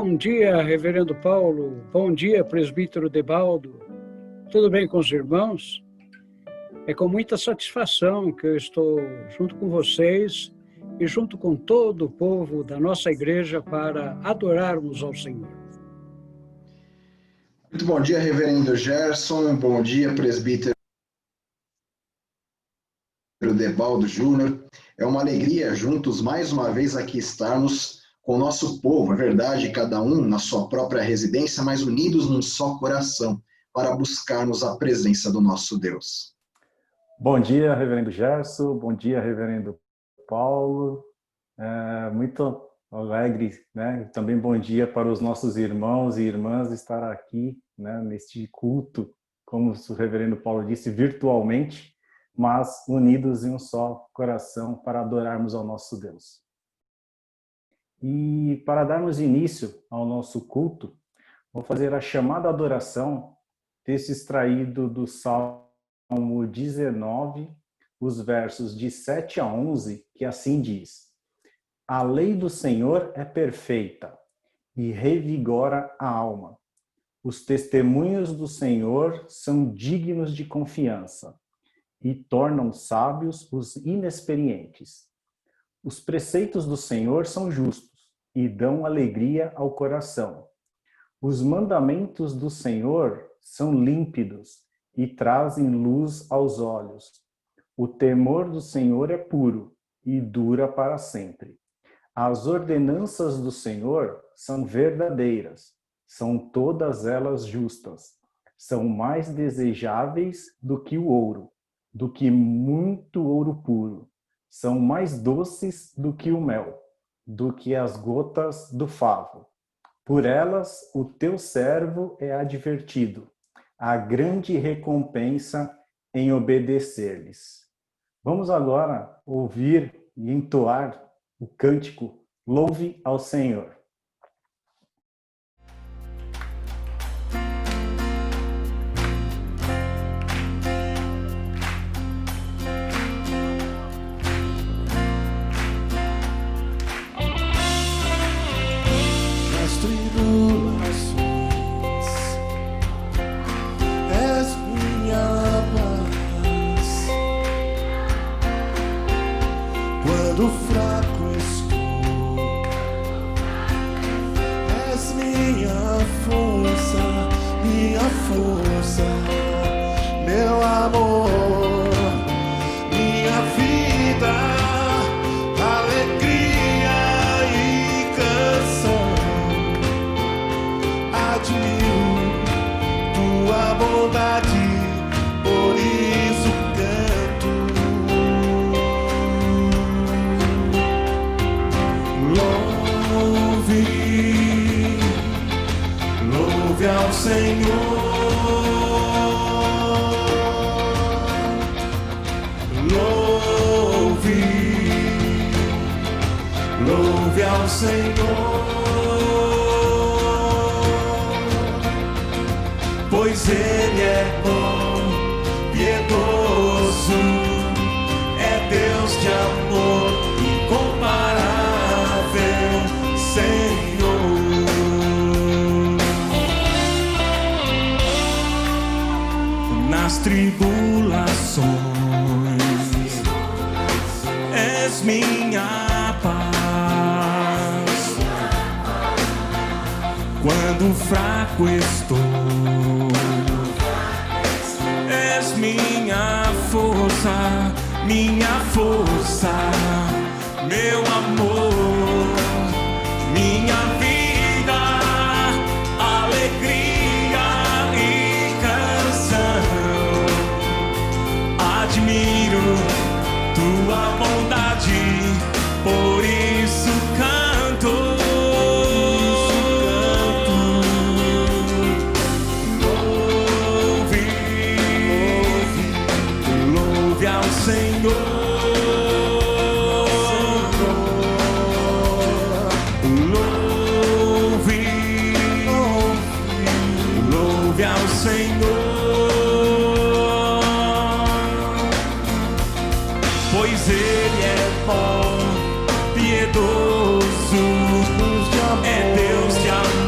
Bom dia, Reverendo Paulo. Bom dia, Presbítero Debaldo. Tudo bem com os irmãos? É com muita satisfação que eu estou junto com vocês e junto com todo o povo da nossa igreja para adorarmos ao Senhor. Muito bom dia, Reverendo Gerson. Bom dia, Presbítero Debaldo Júnior. É uma alegria juntos mais uma vez aqui estarmos com o nosso povo, é verdade, cada um na sua própria residência, mas unidos num só coração, para buscarmos a presença do nosso Deus. Bom dia, Reverendo Gerson, bom dia, Reverendo Paulo, muito alegre, né? Também bom dia para os nossos irmãos e irmãs estar aqui, né, neste culto, como o Reverendo Paulo disse, virtualmente, mas unidos em um só coração para adorarmos ao nosso Deus. E para darmos início ao nosso culto, vou fazer a chamada adoração, texto extraído do Salmo 19, os versos de 7 a 11, que assim diz: A lei do Senhor é perfeita e revigora a alma. Os testemunhos do Senhor são dignos de confiança e tornam sábios os inexperientes. Os preceitos do Senhor são justos e dão alegria ao coração. Os mandamentos do Senhor são límpidos e trazem luz aos olhos. O temor do Senhor é puro e dura para sempre. As ordenanças do Senhor são verdadeiras, são todas elas justas. São mais desejáveis do que o ouro, do que muito ouro puro. São mais doces do que o mel, do que as gotas do favo. Por elas o teu servo é advertido, a grande recompensa em obedecer-lhes. Vamos agora ouvir e entoar o cântico Louve ao Senhor. Quando fraco estou, és minha força, meu amor, minha vida, alegria e canção. Admiro tua bondade, por isso louve ao Senhor, louve ao Senhor, pois Ele é bom, piedoso, é Deus de amor incomparável, Senhor. Nas tribulações és minha paz. Quando fraco estou, és minha força, meu amor, minha vida, alegria e canção. Admiro tua bondade, por isso canto. Louve ao Senhor. Louve ao Senhor, pois Ele é bom, piedoso, é Deus de amor.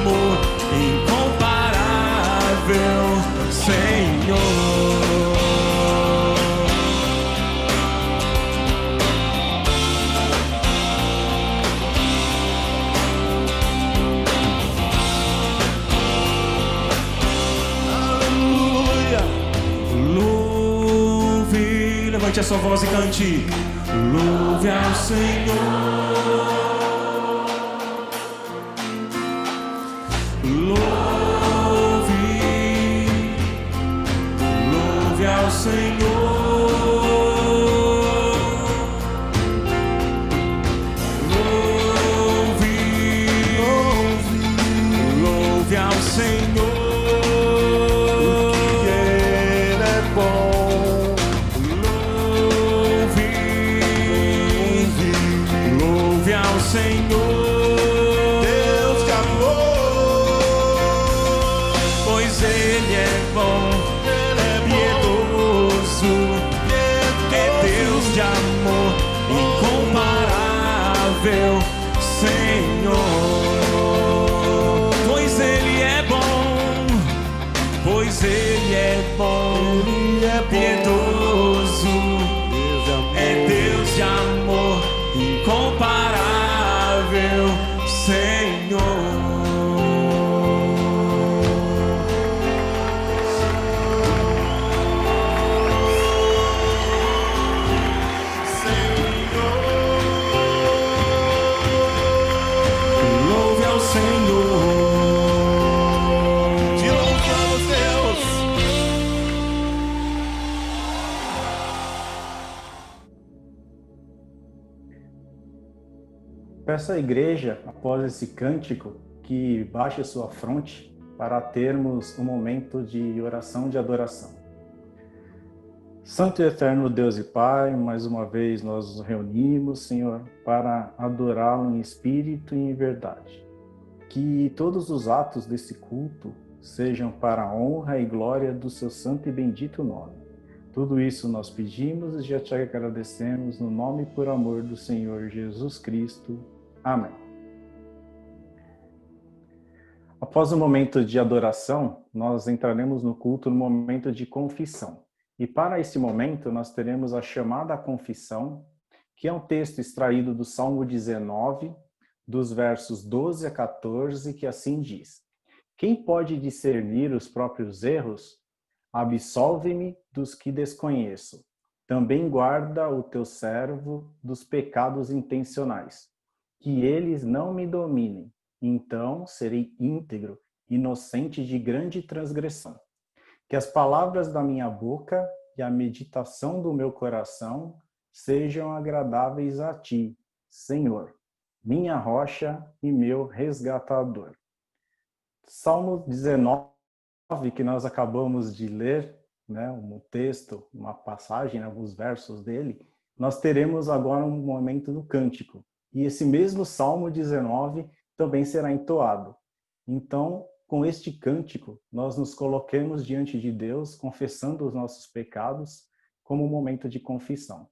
levante a sua voz e cante. Louve ao Senhor. Louve ao Senhor. Louve ao Senhor. Que Ele é bom. Louve ao Senhor. Deus de amor. Pois Ele é bom. Ele é piedoso. É Deus de amor incomparável, Senhor. Pois Ele é bom, Ele é piedoso, é Deus de amor incomparável, Senhor. Louve ao Senhor. Te louvamos, Deus. Peço à igreja, após esse cântico, que baixe sua fronte para termos um momento de oração de adoração. Santo e eterno Deus e Pai, mais uma vez nós nos reunimos, Senhor, para adorá-lo em espírito e em verdade. Que todos os atos desse culto sejam para a honra e glória do seu santo e bendito nome. Tudo isso nós pedimos e já te agradecemos no nome e por amor do Senhor Jesus Cristo. Amém. Após o momento de adoração, nós entraremos no culto no momento de confissão. E para esse momento, nós teremos a chamada confissão, que é um texto extraído do Salmo 19, dos versos 12 a 14, que assim diz: Quem pode discernir os próprios erros? Absolve-me dos que desconheço. Também guarda o teu servo dos pecados intencionais. Que eles não me dominem. Então serei íntegro, inocente de grande transgressão. Que as palavras da minha boca e a meditação do meu coração sejam agradáveis a ti, Senhor, minha rocha e meu resgatador. Salmo 19, que nós acabamos de ler, né, um texto, uma passagem, alguns versos dele, nós teremos agora um momento do cântico. E esse mesmo Salmo 19 também será entoado. Então, com este cântico, nós nos coloquemos diante de Deus, confessando os nossos pecados, como um momento de confissão.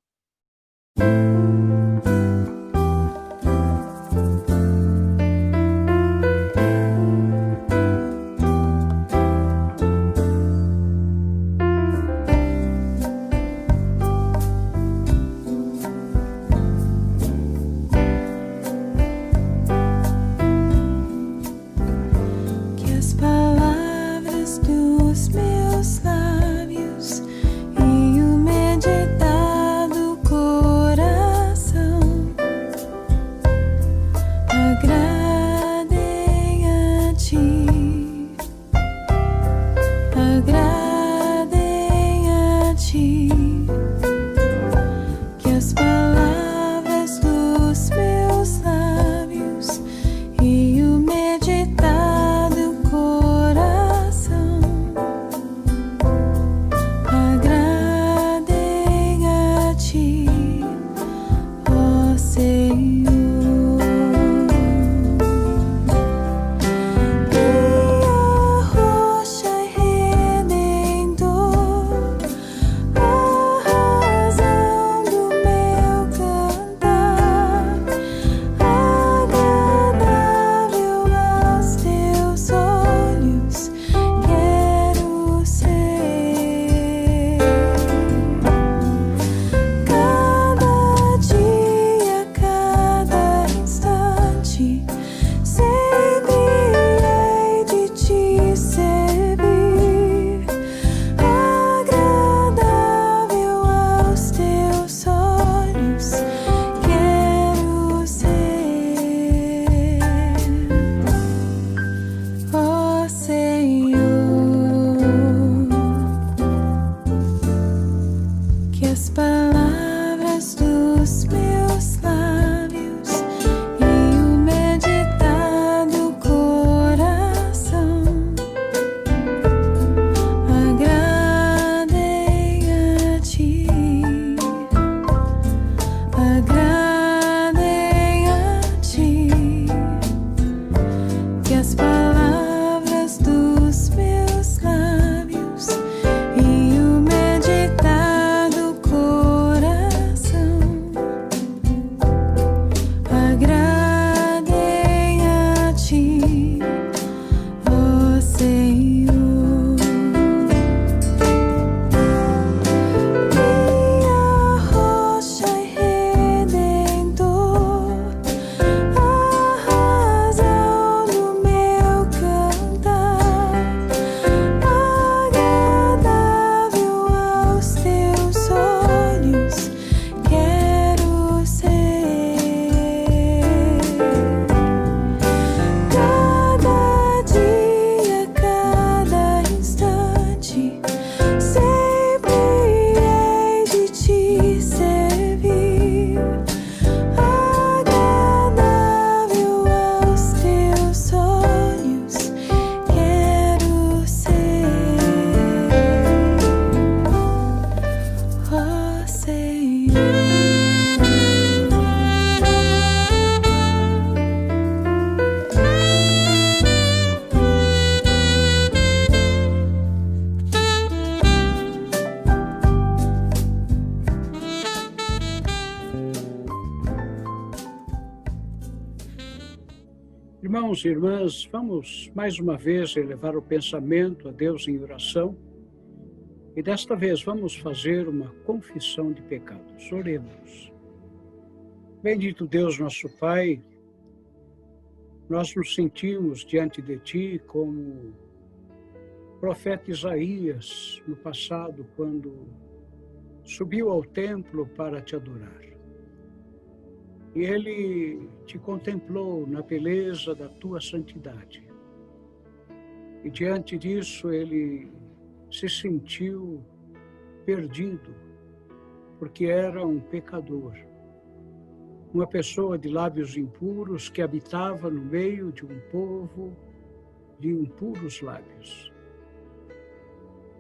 que as palavras dos meus lábios e o meditar do coração agradem a ti, agradem a ti, que as palavras dos meus lábios e o meditar do coração agradem a ti, ó Senhor. Minha rocha e redentor, a razão do meu cantar, agradável aos teus olhos, quero ser. Cada dia, cada instante, sempre hei de te servir, agradável aos teus olhos, quero ser, ó Senhor. Irmãos e irmãs, vamos mais uma vez elevar o pensamento a Deus em oração. E desta vez vamos fazer uma confissão de pecados. Oremos. Bendito Deus, nosso Pai, nós nos sentimos diante de Ti como o profeta Isaías no passado, quando subiu ao templo para Te adorar. E ele Te contemplou na beleza da Tua santidade. E diante disso ele se sentiu perdido, porque era um pecador, uma pessoa de lábios impuros que habitava no meio de um povo de impuros lábios.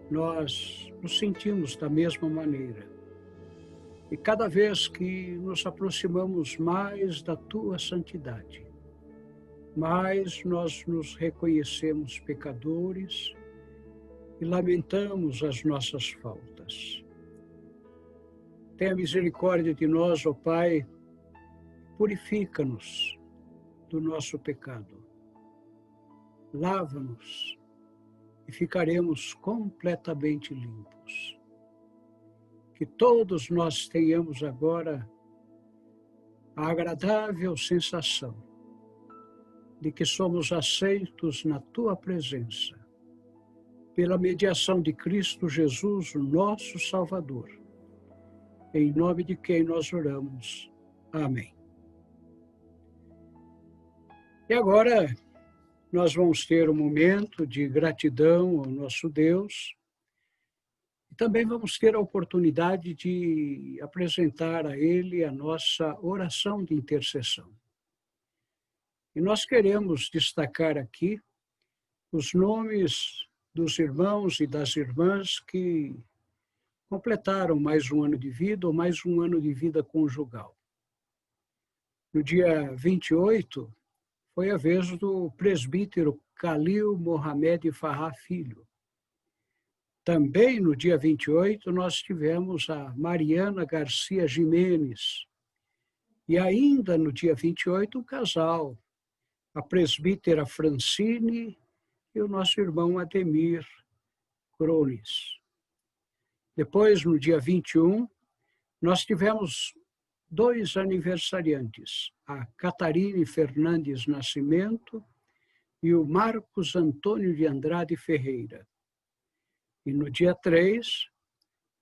Nós nos sentimos da mesma maneira. E cada vez que nos aproximamos mais da Tua santidade, mais nós nos reconhecemos pecadores e lamentamos as nossas faltas. Tenha misericórdia de nós, ó Pai, purifica-nos do nosso pecado. Lava-nos e ficaremos completamente limpos. Que todos nós tenhamos agora a agradável sensação de que somos aceitos na Tua presença, pela mediação de Cristo Jesus, o nosso Salvador, em nome de quem nós oramos. Amém. E agora nós vamos ter um momento de gratidão ao nosso Deus. E também vamos ter a oportunidade de apresentar a Ele a nossa oração de intercessão. E nós queremos destacar aqui os nomes dos irmãos e das irmãs que completaram mais um ano de vida ou mais um ano de vida conjugal. No dia 28, foi a vez do presbítero Khalil Mohamed Farrah Filho. Também no dia 28, nós tivemos a Mariana Garcia Jimenez. E ainda no dia 28, o casal, a presbítera Francine e o nosso irmão Ademir Crones. Depois, no dia 21, nós tivemos 2 aniversariantes, a Catarine Fernandes Nascimento e o Marcos Antônio de Andrade Ferreira. E no dia 3,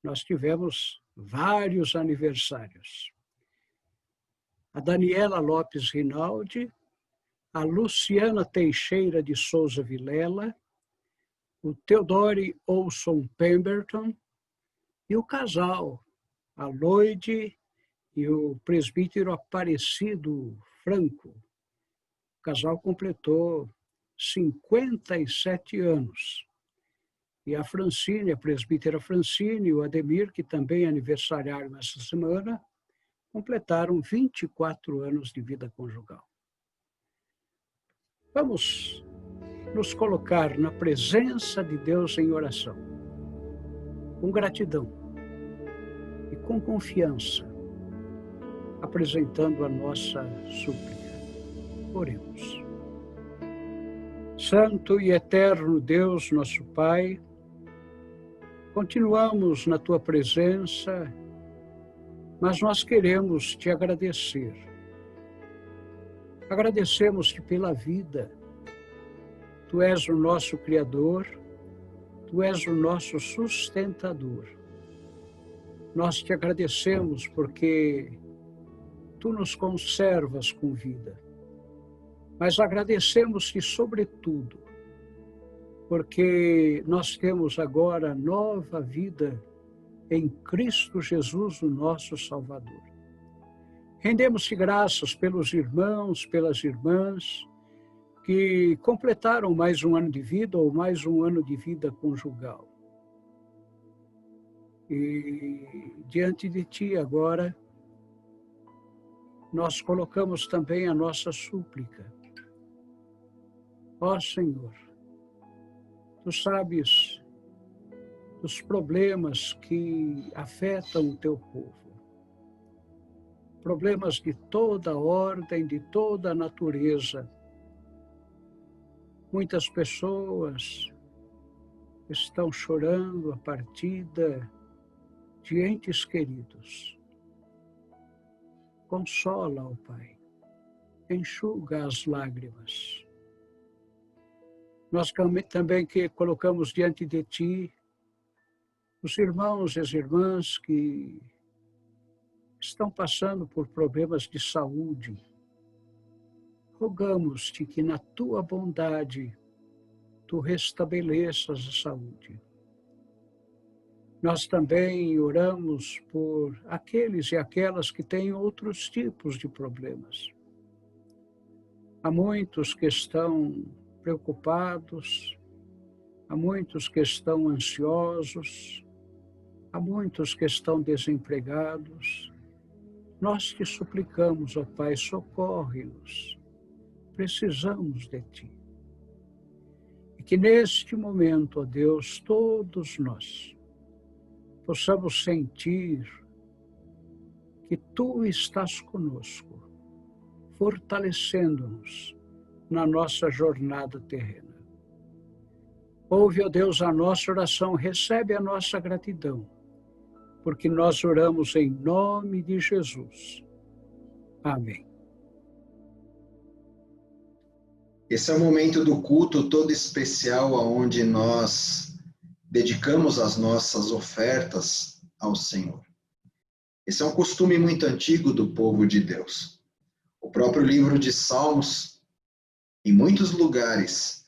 nós tivemos vários aniversários. A Daniela Lopes Rinaldi, a Luciana Teixeira de Souza Vilela, o Theodore Olson Pemberton e o casal a Loide e o presbítero Aparecido Franco. O casal completou 57 anos. E a Francine, a presbítera Francine e o Ademir, que também aniversariaram essa semana, completaram 24 anos de vida conjugal. Vamos nos colocar na presença de Deus em oração, com gratidão e com confiança, apresentando a nossa súplica. Oremos. Santo e eterno Deus, nosso Pai, continuamos na Tua presença, mas nós queremos Te agradecer. Agradecemos-Te pela vida. Tu és o nosso Criador, Tu és o nosso sustentador. Nós Te agradecemos porque Tu nos conservas com vida. Mas agradecemos-Te sobretudo, porque nós temos agora nova vida em Cristo Jesus, o nosso Salvador. Rendemos-Te graças pelos irmãos, pelas irmãs, que completaram mais um ano de vida ou mais um ano de vida conjugal. E diante de Ti agora, nós colocamos também a nossa súplica. Ó Senhor, Tu sabes dos problemas que afetam o Teu povo. Problemas de toda ordem, de toda natureza. Muitas pessoas estão chorando a partida de entes queridos. Consola, ó Pai, enxuga as lágrimas. Nós também que colocamos diante de Ti os irmãos e as irmãs que estão passando por problemas de saúde. Rogamos-Te que na Tua bondade Tu restabeleças a saúde. Nós também oramos por aqueles e aquelas que têm outros tipos de problemas. Há muitos que estão preocupados, há muitos que estão ansiosos, há muitos que estão desempregados. Nós Te suplicamos, ó Pai, socorre-nos. Precisamos de Ti. E que neste momento, ó Deus, todos nós possamos sentir que Tu estás conosco, fortalecendo-nos na nossa jornada terrena. Ouve, ó Deus, a nossa oração, recebe a nossa gratidão, porque nós oramos em nome de Jesus. Amém. Esse é o momento do culto todo especial, onde nós dedicamos as nossas ofertas ao Senhor. Esse é um costume muito antigo do povo de Deus. O próprio livro de Salmos, em muitos lugares,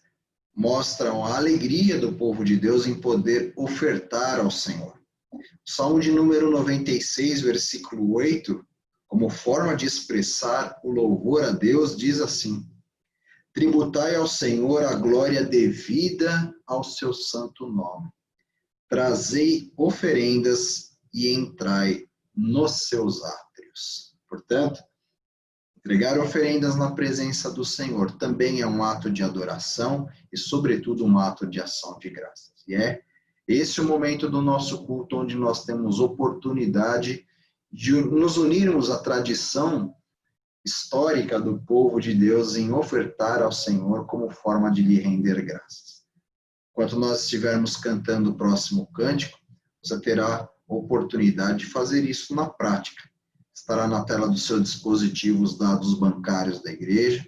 mostram a alegria do povo de Deus em poder ofertar ao Senhor. O Salmo de número 96, versículo 8, como forma de expressar o louvor a Deus, diz assim: tributai ao Senhor a glória devida ao seu santo nome. Trazei oferendas e entrai nos seus átrios. Portanto, entregar oferendas na presença do Senhor também é um ato de adoração e, sobretudo, um ato de ação de graças. E é esse o momento do nosso culto onde nós temos oportunidade de nos unirmos à tradição histórica do povo de Deus em ofertar ao Senhor como forma de lhe render graças. Enquanto nós estivermos cantando o próximo cântico, você terá a oportunidade de fazer isso na prática. Estará na tela do seu dispositivo os dados bancários da igreja.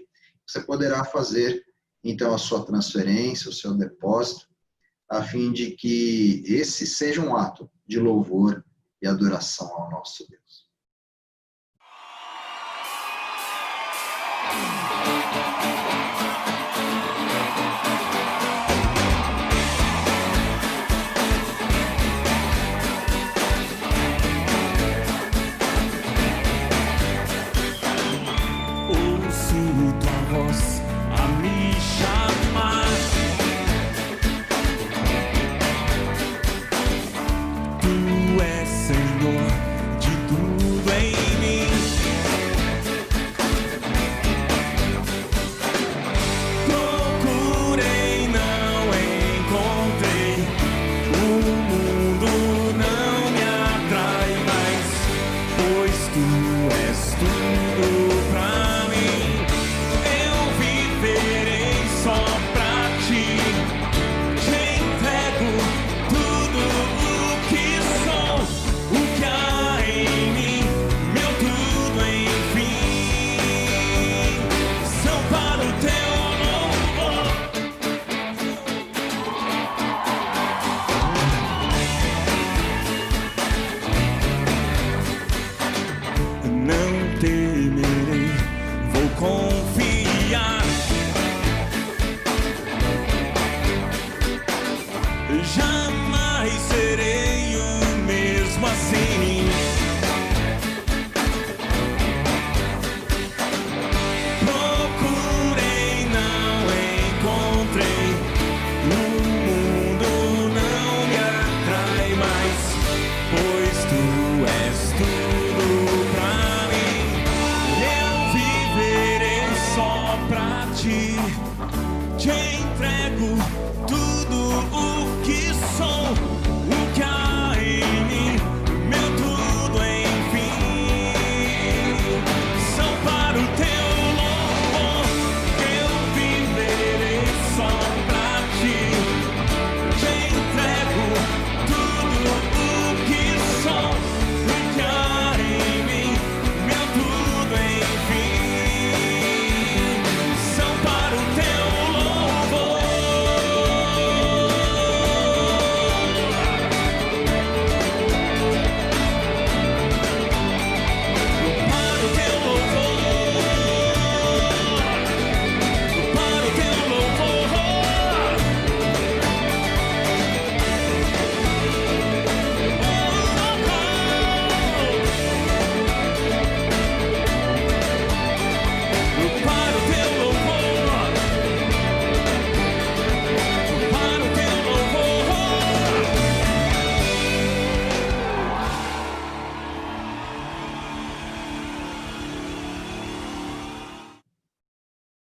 Você poderá fazer, então, a sua transferência, o seu depósito, a fim de que esse seja um ato de louvor e adoração ao nosso Deus.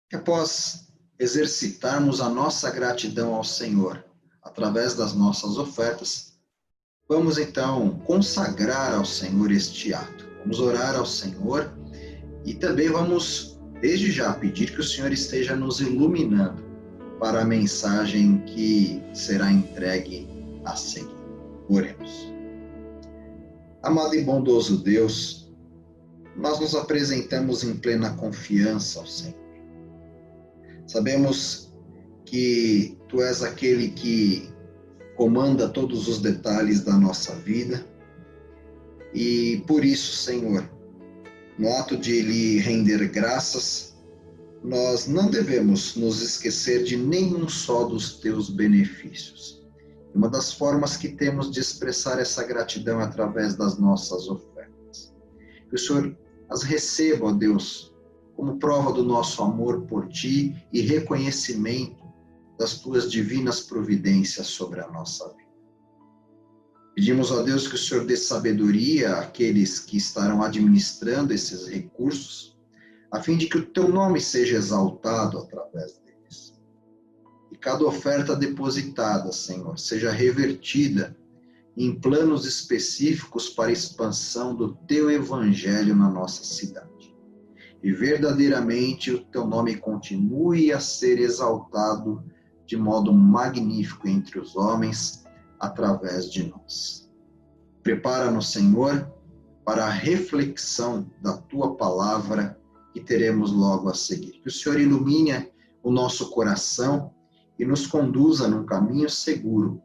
que após exercitarmos a nossa gratidão ao Senhor através das nossas ofertas, vamos então consagrar ao Senhor este ato. Vamos orar ao Senhor e também vamos, desde já, pedir que o Senhor esteja nos iluminando para a mensagem que será entregue a seguir. Oremos. Amado e bondoso Deus, nós nos apresentamos em plena confiança ao Senhor. Sabemos que Tu és aquele que comanda todos os detalhes da nossa vida e por isso, Senhor, no ato de lhe render graças, nós não devemos nos esquecer de nenhum só dos Teus benefícios. Uma das formas que temos de expressar essa gratidão é através das nossas ofertas. Que o Senhor as receba, ó Deus, como prova do nosso amor por Ti e reconhecimento das Tuas divinas providências sobre a nossa vida. Pedimos a Deus que o Senhor dê sabedoria àqueles que estarão administrando esses recursos, a fim de que o Teu nome seja exaltado através deles. E cada oferta depositada, Senhor, seja revertida em planos específicos para a expansão do Teu Evangelho na nossa cidade. E verdadeiramente o Teu nome continue a ser exaltado de modo magnífico entre os homens, através de nós. Prepara-nos, Senhor, para a reflexão da Tua palavra que teremos logo a seguir. Que o Senhor ilumine o nosso coração e nos conduza num caminho seguro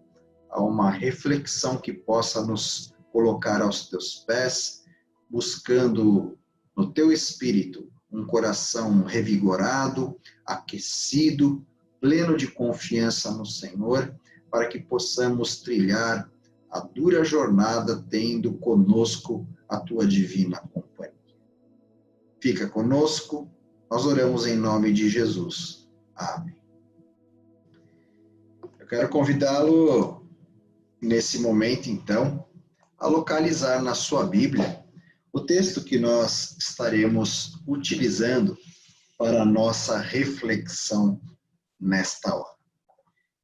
a uma reflexão que possa nos colocar aos Teus pés, buscando no Teu Espírito um coração revigorado, aquecido, pleno de confiança no Senhor, para que possamos trilhar a dura jornada tendo conosco a Tua divina companhia. Fica conosco, nós oramos em nome de Jesus. Amém. Eu quero convidá-lo, nesse momento, então, a localizar na sua Bíblia o texto que nós estaremos utilizando para a nossa reflexão nesta hora.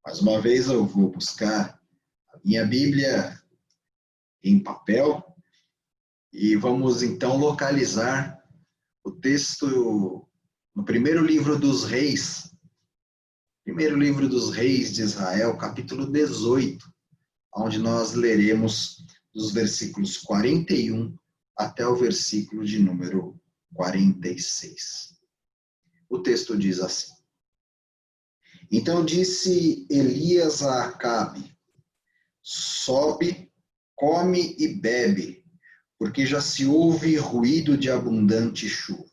Mais uma vez eu vou buscar a minha Bíblia em papel e vamos então localizar o texto no primeiro livro dos Reis, de Israel, capítulo 18, onde nós leremos dos versículos 41 até o versículo de número 46. O texto diz assim: Então disse Elias a Acabe: Sobe, come e bebe, porque já se ouve ruído de abundante chuva.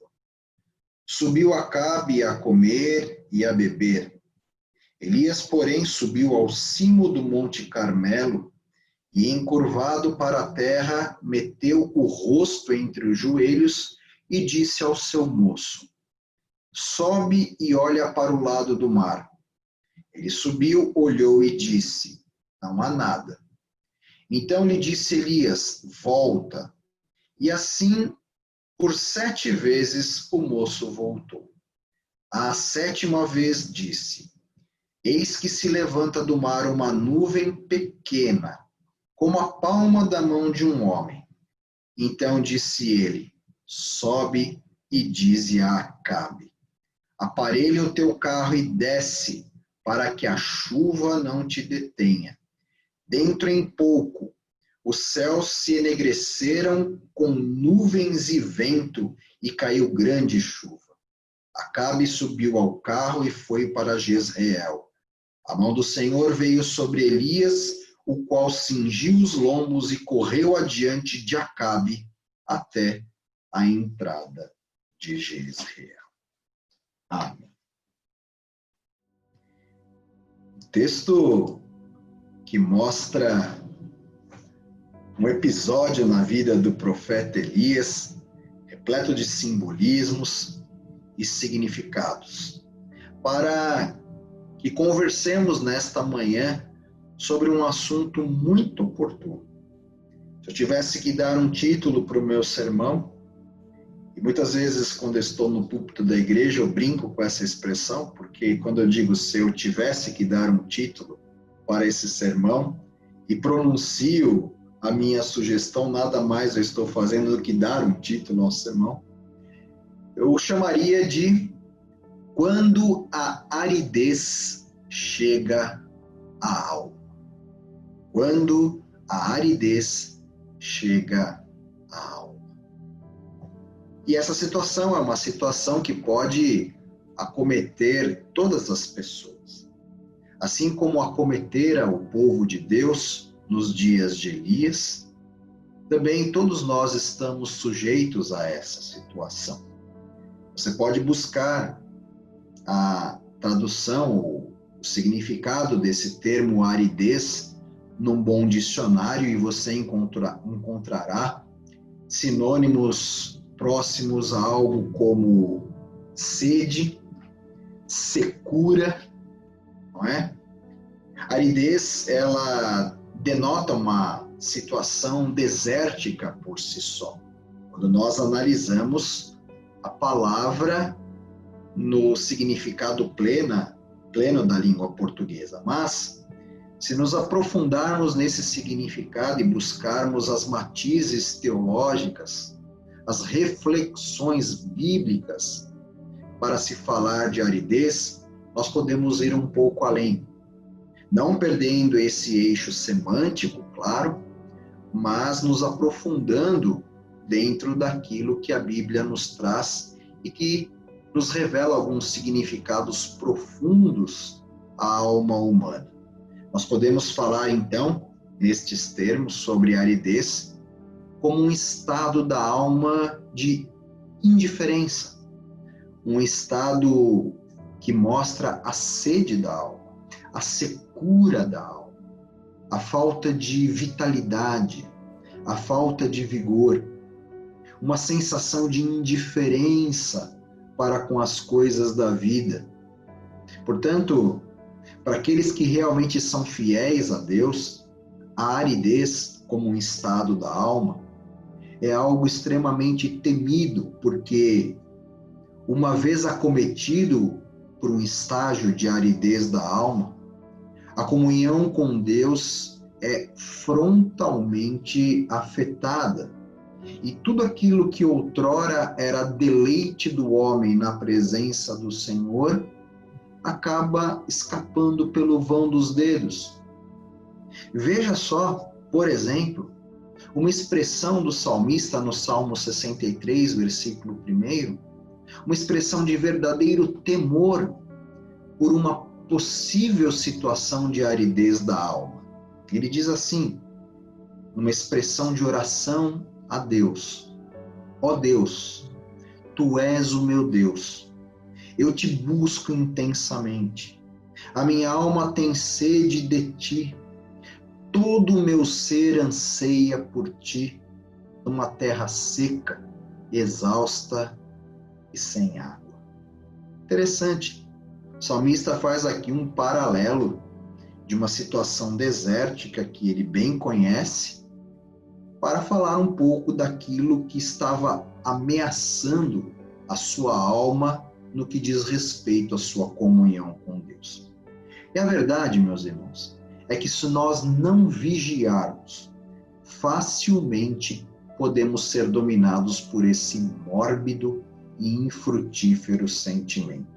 Subiu Acabe a comer e a beber. Elias, porém, subiu ao cimo do Monte Carmelo e, encurvado para a terra, meteu o rosto entre os joelhos e disse ao seu moço: Sobe e olha para o lado do mar. Ele subiu, olhou e disse: Não há nada. Então lhe disse Elias: Volta. E assim, por 7 vezes, o moço voltou. À 7ª vez disse: Eis que se levanta do mar uma nuvem pequena, como a palma da mão de um homem. Então disse ele: Sobe e dize a Acabe: Aparelha o teu carro e desce, para que a chuva não te detenha. Dentro em pouco, os céus se enegreceram com nuvens e vento, e caiu grande chuva. Acabe subiu ao carro e foi para Jezreel. A mão do Senhor veio sobre Elias, o qual cingiu os lombos e correu adiante de Acabe até a entrada de Jezreel. Amém. Texto que mostra um episódio na vida do profeta Elias, repleto de simbolismos e significados, para que conversemos nesta manhã sobre um assunto muito oportuno. Se eu tivesse que dar um título para o meu sermão, E muitas vezes, quando eu estou no púlpito da igreja, eu brinco com essa expressão, porque quando eu digo se eu tivesse que dar um título para esse sermão e pronuncio a minha sugestão, nada mais eu estou fazendo do que dar um título ao sermão, eu chamaria de Quando a aridez chega à alma. Quando a aridez chega à alma. E essa situação é uma situação que pode acometer todas as pessoas. Assim como acometera o povo de Deus nos dias de Elias, também todos nós estamos sujeitos a essa situação. Você pode buscar a tradução, o significado desse termo aridez num bom dicionário e você encontrará sinônimos próximos a algo como sede, secura, não é? Aridez, ela denota uma situação desértica por si só. Quando nós analisamos a palavra no significado pleno da língua portuguesa. Mas, se nos aprofundarmos nesse significado e buscarmos as matizes teológicas, as reflexões bíblicas para se falar de aridez, nós podemos ir um pouco além. Não perdendo esse eixo semântico, claro, mas nos aprofundando dentro daquilo que a Bíblia nos traz e que nos revela alguns significados profundos à alma humana. Nós podemos falar, então, nestes termos, sobre aridez, como um estado da alma de indiferença, um estado que mostra a sede da alma, a secura da alma, a falta de vitalidade, a falta de vigor, uma sensação de indiferença para com as coisas da vida. Portanto, para aqueles que realmente são fiéis a Deus, a aridez como um estado da alma é algo extremamente temido, porque uma vez acometido por um estágio de aridez da alma, a comunhão com Deus é frontalmente afetada. E tudo aquilo que outrora era deleite do homem na presença do Senhor, acaba escapando pelo vão dos dedos. Veja só, por exemplo, uma expressão do salmista no Salmo 63, versículo 1, uma expressão de verdadeiro temor por uma possível situação de aridez da alma. Ele diz assim, numa expressão de oração a Deus: ó Deus, Tu és o meu Deus, eu te busco intensamente, a minha alma tem sede de Ti, todo o meu ser anseia por Ti, numa terra seca, exausta e sem água. Interessante, o salmista faz aqui um paralelo de uma situação desértica que ele bem conhece, para falar um pouco daquilo que estava ameaçando a sua alma no que diz respeito à sua comunhão com Deus. E a verdade, meus irmãos, é que se nós não vigiarmos, facilmente podemos ser dominados por esse mórbido e infrutífero sentimento.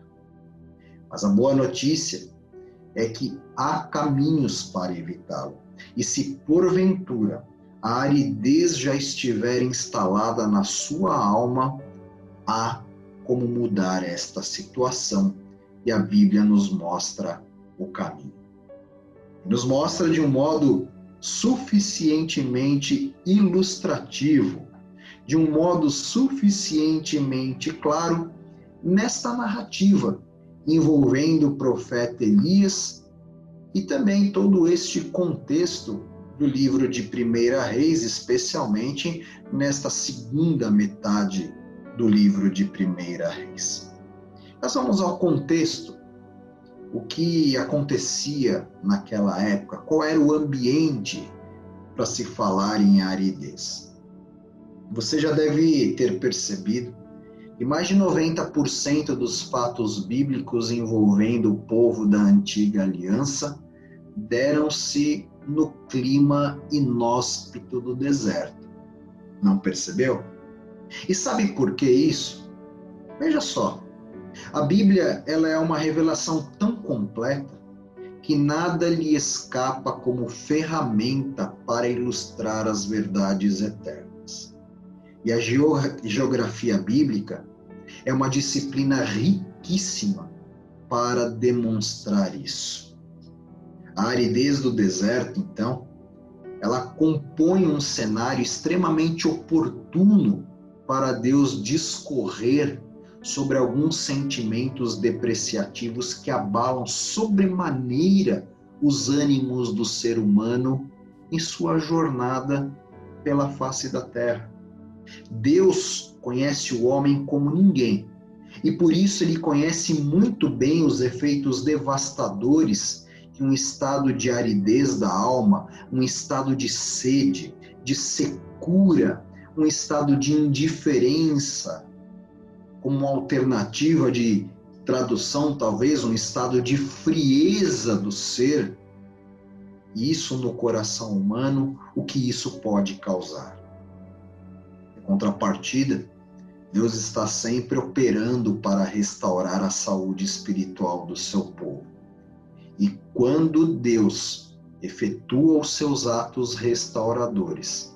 Mas a boa notícia é que há caminhos para evitá-lo. E se porventura a aridez já estiver instalada na sua alma, há como mudar esta situação. E a Bíblia nos mostra o caminho. Nos mostra de um modo suficientemente ilustrativo, de um modo suficientemente claro, nesta narrativa, envolvendo o profeta Elias e também todo este contexto do livro de 1 Reis, especialmente nesta segunda metade do livro de 1 Reis. Nós vamos ao contexto, o que acontecia naquela época, qual era o ambiente para se falar em aridez. Você já deve ter percebido E mais de 90% dos fatos bíblicos envolvendo o povo da antiga aliança deram-se no clima inóspito do deserto. Não percebeu? E sabe por que isso? Veja só, a Bíblia ela é uma revelação tão completa que nada lhe escapa como ferramenta para ilustrar as verdades eternas. E a geografia bíblica é uma disciplina riquíssima para demonstrar isso. A aridez do deserto, então, ela compõe um cenário extremamente oportuno para Deus discorrer sobre alguns sentimentos depreciativos que abalam sobremaneira os ânimos do ser humano em sua jornada pela face da terra. Deus conhece o homem como ninguém, e por isso ele conhece muito bem os efeitos devastadores que um estado de aridez da alma, um estado de sede, de secura, um estado de indiferença, como uma alternativa de tradução, talvez, um estado de frieza do ser, e isso no coração humano, o que isso pode causar. Em contrapartida, Deus está sempre operando para restaurar a saúde espiritual do seu povo. E quando Deus efetua os seus atos restauradores,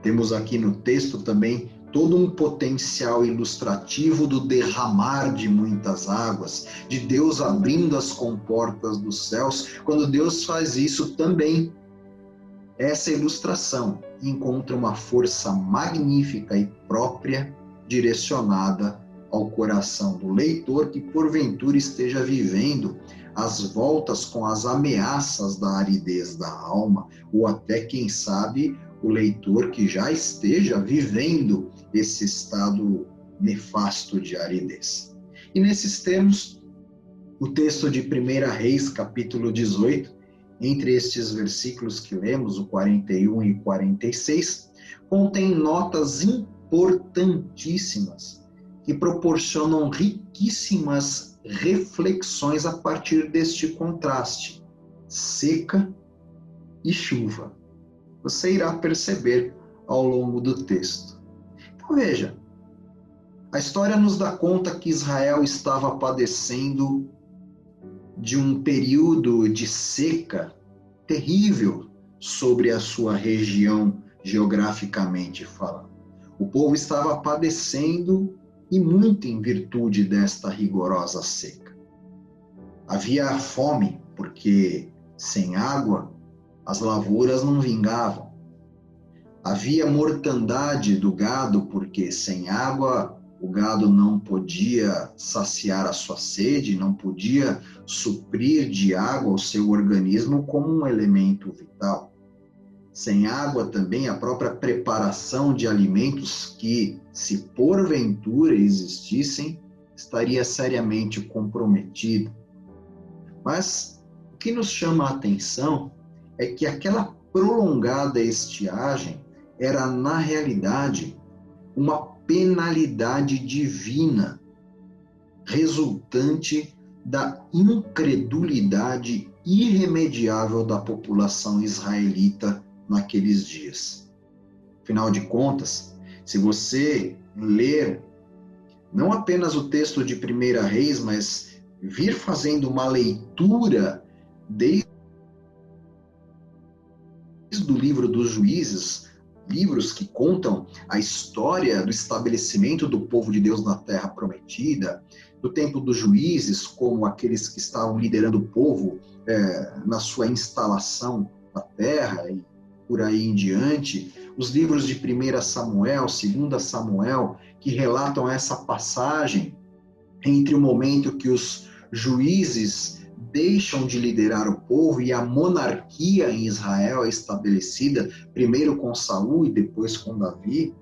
temos aqui no texto também todo um potencial ilustrativo do derramar de muitas águas, de Deus abrindo as comportas dos céus. Quando Deus faz isso também, essa ilustração encontra uma força magnífica e própria direcionada ao coração do leitor que porventura esteja vivendo as voltas com as ameaças da aridez da alma, ou até, quem sabe, o leitor que já esteja vivendo esse estado nefasto de aridez. E nesses termos, o texto de 1 Reis, capítulo 18, entre estes versículos que lemos, o 41 e 46, contém notas importantíssimas que proporcionam riquíssimas reflexões a partir deste contraste, seca e chuva. Você irá perceber ao longo do texto. Então veja, a história nos dá conta que Israel estava padecendo de um período de seca terrível sobre a sua região, geograficamente falando. O povo estava padecendo e muito em virtude desta rigorosa seca. Havia fome, porque sem água as lavouras não vingavam. Havia mortandade do gado, porque sem água o gado não podia saciar a sua sede, não podia suprir de água o seu organismo como um elemento vital. Sem água também a própria preparação de alimentos que, se porventura existissem, estaria seriamente comprometida. Mas o que nos chama a atenção é que aquela prolongada estiagem era, na realidade, uma penalidade divina, resultante da incredulidade irremediável da população israelita naqueles dias. Afinal de contas, se você ler não apenas o texto de 1 Reis, mas vir fazendo uma leitura desde o livro dos Juízes, livros que contam a história do estabelecimento do povo de Deus na terra prometida, do tempo dos juízes, como aqueles que estavam liderando o povo na sua instalação na terra e por aí em diante, os livros de 1 Samuel, 2 Samuel, que relatam essa passagem entre o momento que os juízes deixam de liderar o povo e a monarquia em Israel é estabelecida, primeiro com Saul e depois com Davi.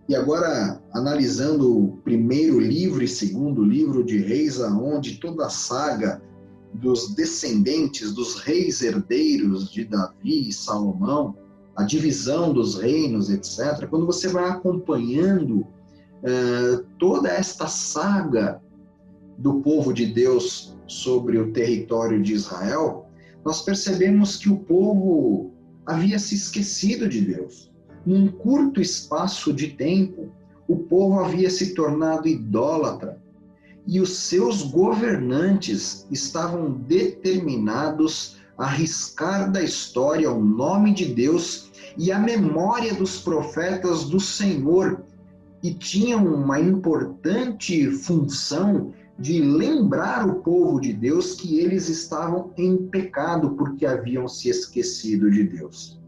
E agora, analisando o primeiro livro e segundo livro de Reis, onde toda a saga dos descendentes dos reis herdeiros de Davi e Salomão, a divisão dos reinos, etc., quando você vai acompanhando toda esta saga do povo de Deus sobre o território de Israel, nós percebemos que o povo havia se esquecido de Deus. Num curto espaço de tempo, o povo havia se tornado idólatra e os seus governantes estavam determinados a riscar da história o nome de Deus e a memória dos profetas do Senhor, e tinham uma importante função de lembrar o povo de Deus que eles estavam em pecado porque haviam se esquecido de Deus.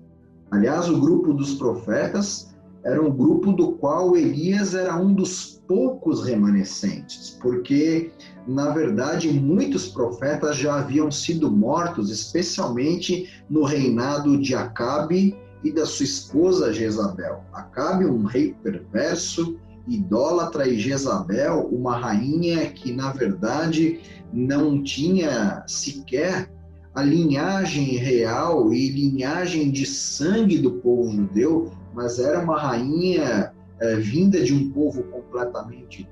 Aliás, o grupo dos profetas era um grupo do qual Elias era um dos poucos remanescentes, porque, na verdade, muitos profetas já haviam sido mortos, especialmente no reinado de Acabe e da sua esposa Jezabel. Acabe, um rei perverso, idólatra, e Jezabel, uma rainha que, na verdade, não tinha sequer a linhagem real e linhagem de sangue do povo judeu, mas era uma rainha vinda de um povo completamente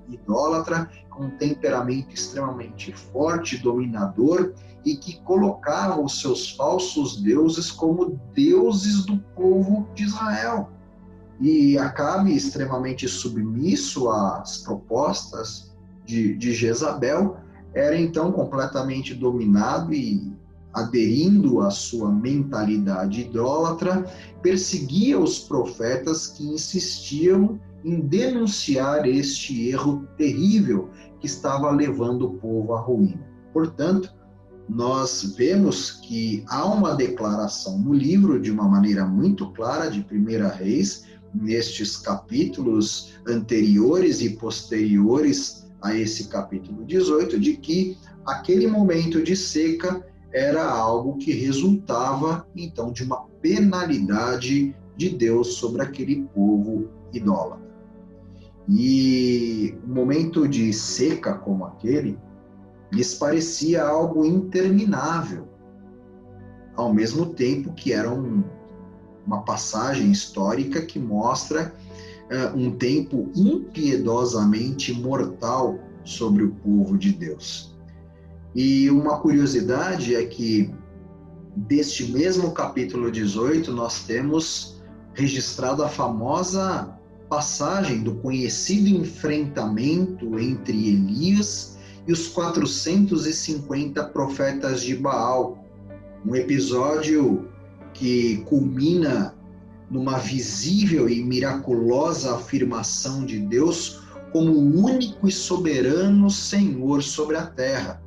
idólatra, com um temperamento extremamente forte, dominador, e que colocava os seus falsos deuses como deuses do povo de Israel. E Acabe, extremamente submisso às propostas de Jezabel, era então completamente dominado e, aderindo à sua mentalidade idólatra, perseguia os profetas que insistiam em denunciar este erro terrível que estava levando o povo à ruína. Portanto, nós vemos que há uma declaração no livro, de uma maneira muito clara, de 1 Reis, nestes capítulos anteriores e posteriores a esse capítulo 18, de que aquele momento de seca era algo que resultava, então, de uma penalidade de Deus sobre aquele povo idólatra. E um momento de seca como aquele lhes parecia algo interminável, ao mesmo tempo que era uma passagem histórica que mostra um tempo impiedosamente mortal sobre o povo de Deus. E uma curiosidade é que, deste mesmo capítulo 18, nós temos registrado a famosa passagem do conhecido enfrentamento entre Elias e os 450 profetas de Baal. Um episódio que culmina numa visível e miraculosa afirmação de Deus como o único e soberano Senhor sobre a terra,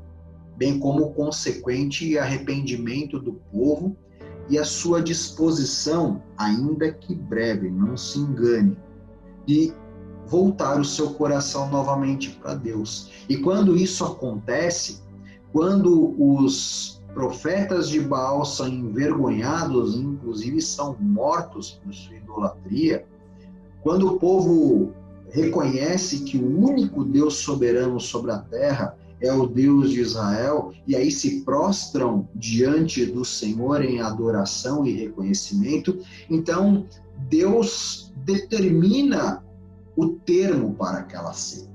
bem como o consequente arrependimento do povo e a sua disposição, ainda que breve, não se engane, de voltar o seu coração novamente para Deus. E quando isso acontece, quando os profetas de Baal são envergonhados, inclusive são mortos por sua idolatria, quando o povo reconhece que o único Deus soberano sobre a terra é o Deus de Israel, e aí se prostram diante do Senhor em adoração e reconhecimento, então Deus determina o termo para aquela seca.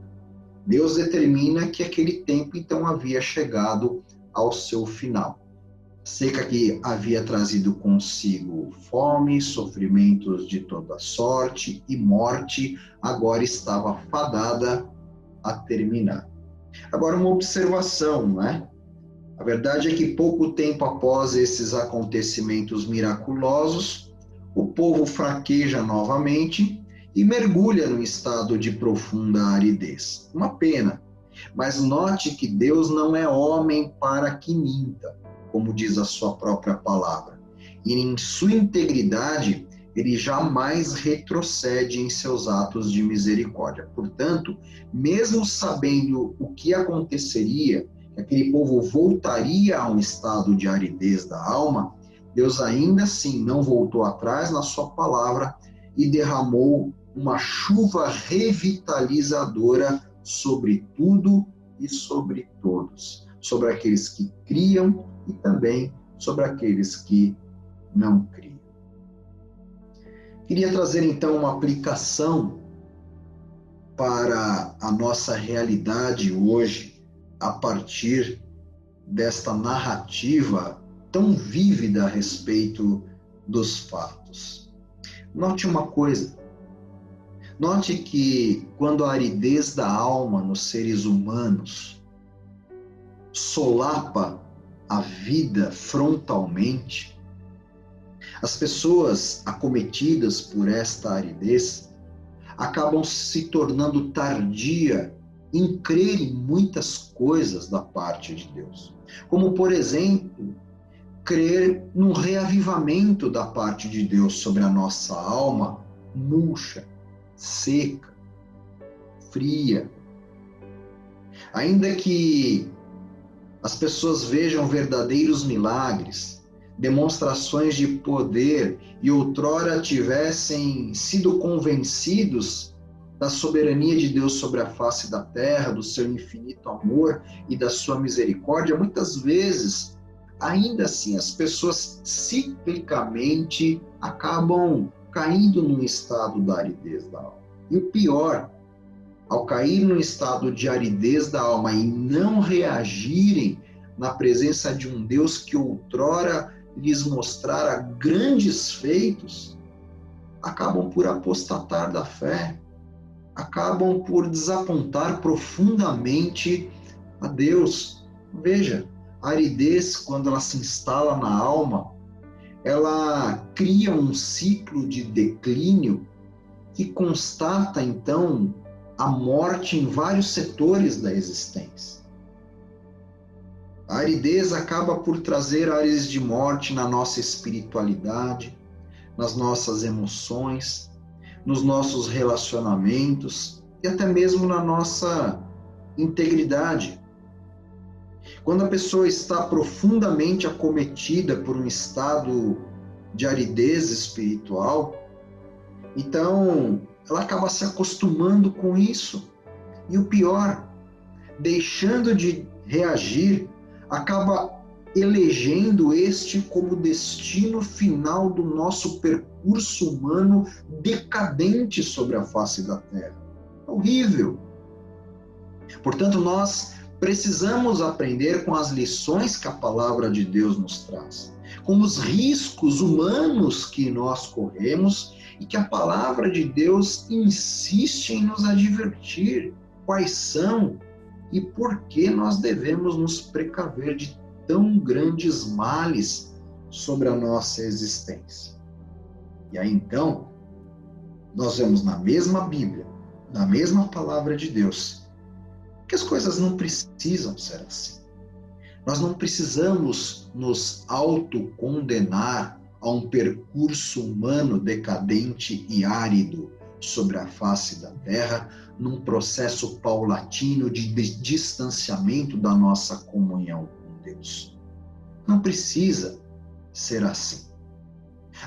Deus determina que aquele tempo então havia chegado ao seu final. Seca que havia trazido consigo fome, sofrimentos de toda sorte e morte, agora estava fadada a terminar. Agora, uma observação, né? A verdade é que pouco tempo após esses acontecimentos miraculosos, o povo fraqueja novamente e mergulha num estado de profunda aridez. Uma pena, mas note que Deus não é homem para que minta, como diz a sua própria palavra. E em sua integridade, ele jamais retrocede em seus atos de misericórdia. Portanto, mesmo sabendo o que aconteceria, que aquele povo voltaria a um estado de aridez da alma, Deus ainda assim não voltou atrás na sua palavra e derramou uma chuva revitalizadora sobre tudo e sobre todos, sobre aqueles que criam e também sobre aqueles que não criam. Queria trazer então uma aplicação para a nossa realidade hoje, a partir desta narrativa tão vívida a respeito dos fatos. Note uma coisa. Note que quando a aridez da alma nos seres humanos solapa a vida frontalmente, as pessoas acometidas por esta aridez acabam se tornando tardia em crer em muitas coisas da parte de Deus. Como, por exemplo, crer num reavivamento da parte de Deus sobre a nossa alma murcha, seca, fria. Ainda que as pessoas vejam verdadeiros milagres, demonstrações de poder e outrora tivessem sido convencidos da soberania de Deus sobre a face da terra, do seu infinito amor e da sua misericórdia, muitas vezes, ainda assim, as pessoas ciclicamente acabam caindo num estado da aridez da alma. E o pior, ao cair num estado de aridez da alma e não reagirem na presença de um Deus que outrora lhes mostrara grandes feitos, acabam por apostatar da fé, acabam por desapontar profundamente a Deus. Veja, a aridez, quando ela se instala na alma, ela cria um ciclo de declínio que constata, então, a morte em vários setores da existência. A aridez acaba por trazer áreas de morte na nossa espiritualidade, nas nossas emoções, nos nossos relacionamentos e até mesmo na nossa integridade. Quando a pessoa está profundamente acometida por um estado de aridez espiritual, então ela acaba se acostumando com isso. E o pior, deixando de reagir, acaba elegendo este como destino final do nosso percurso humano decadente sobre a face da Terra. Horrível. Portanto, nós precisamos aprender com as lições que a palavra de Deus nos traz, com os riscos humanos que nós corremos e que a palavra de Deus insiste em nos advertir quais são e por que nós devemos nos precaver de tão grandes males sobre a nossa existência. E aí então, nós vemos na mesma Bíblia, na mesma palavra de Deus, que as coisas não precisam ser assim. Nós não precisamos nos autocondenar a um percurso humano decadente e árido sobre a face da terra, num processo paulatino de distanciamento da nossa comunhão com Deus. Não precisa ser assim.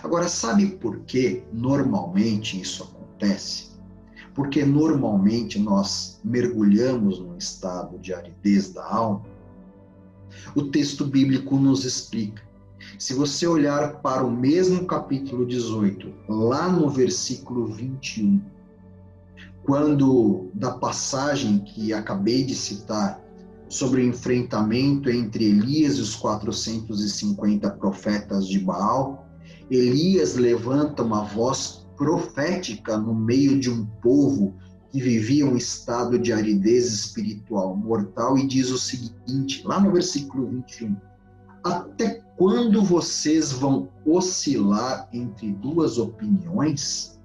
Agora, sabe por que normalmente isso acontece? Porque normalmente nós mergulhamos num estado de aridez da alma. O texto bíblico nos explica. Se você olhar para o mesmo capítulo 18, lá no versículo 21, quando da passagem que acabei de citar sobre o enfrentamento entre Elias e os 450 profetas de Baal, Elias levanta uma voz profética no meio de um povo que vivia um estado de aridez espiritual mortal e diz o seguinte, lá no versículo 21, até quando vocês vão oscilar entre duas opiniões?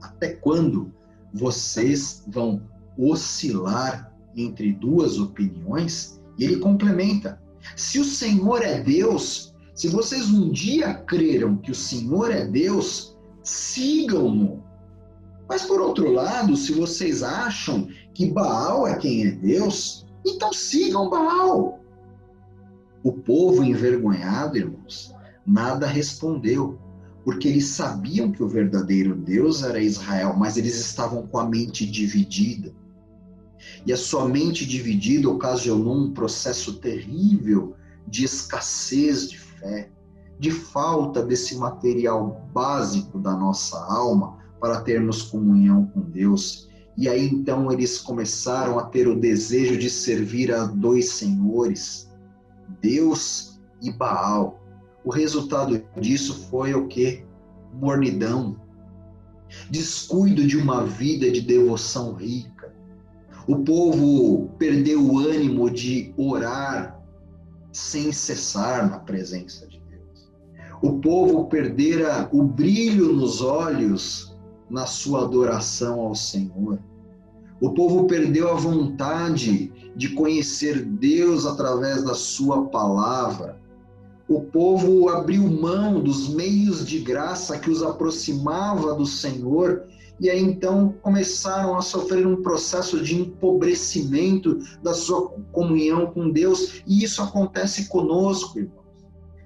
Até quando vocês vão oscilar entre duas opiniões? E ele complementa, se o Senhor é Deus, se vocês um dia creram que o Senhor é Deus, sigam-no. Mas por outro lado, se vocês acham que Baal é quem é Deus, então sigam Baal. O povo envergonhado, irmãos, nada respondeu, porque eles sabiam que o verdadeiro Deus era Israel, mas eles estavam com a mente dividida. E a sua mente dividida ocasionou um processo terrível de escassez de fé, de falta desse material básico da nossa alma para termos comunhão com Deus. E aí então eles começaram a ter o desejo de servir a dois senhores, Deus e Baal. O resultado disso foi o quê? Mornidão, descuido de uma vida de devoção rica. O povo perdeu o ânimo de orar sem cessar na presença de Deus. O povo perdera o brilho nos olhos na sua adoração ao Senhor. O povo perdeu a vontade de conhecer Deus através da sua palavra. O povo abriu mão dos meios de graça que os aproximava do Senhor, e aí então começaram a sofrer um processo de empobrecimento da sua comunhão com Deus, e isso acontece conosco, irmãos.